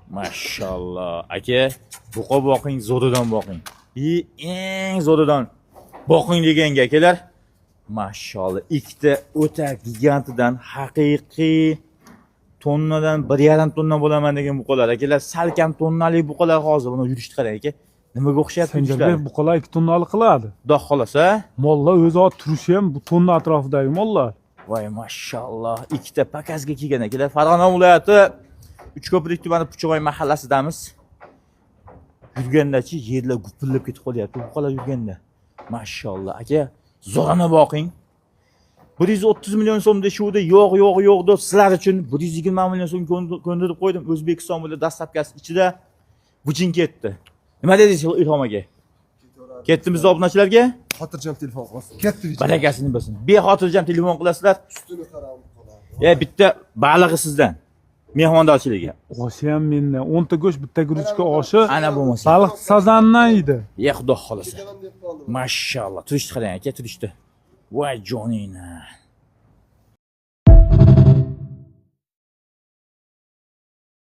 Mashallah. Aka, buqa boqing, zo'ridan boqing. Eng zo'ridan boqing deganga akalar. Mashallah, ikkita o'ta gigantidan haqiqiy tonnadan 1,5 tonna bo'laman degan buqalar akalar. Salkam tonnali buqalar hozir buni yurishni qarang aka. Nimaga o'xshayapti Sanjarga buqalar 2 tonnali qiladi. Xudo xolasa. Mollar o'zi turishi ham bu tonna atrofidagi mollar. Voy mashallah, ikkita pakazga kelgan akalar. Farg'ona viloyati Uchko'prik tumani Puchavoy mahallasidamiz. Yurgandachi yerlar gupillab ketib qolyapti buqalar yurganda. Mashallah aka, zo'rana boqing. 130 million so'm deshuvdi, yo'q deb sizlar uchun 120 million so'm ko'ndirib qo'ydim. O'zbekiston bilan dastlabkasi ichida bujin ketdi. Nima dedingiz Ilhom aka? Ketdimiz obunachilarga? Xotirjam telefon qilasiz. Katta video. Barakasini bilsin. Bexotirjam telefon qilasizlar. Ustini qarab. Bitta balig'i sizdan. Mehmondorchiligiga. Oshi ham mendan 10 ta go'sht, bitta guruchka oshi. Ana bo'lmasa. Baliq sazandan yeydi. Xudo xolasa. Mashallah. Turishdi qarang aka, turishdi. Voy joningni.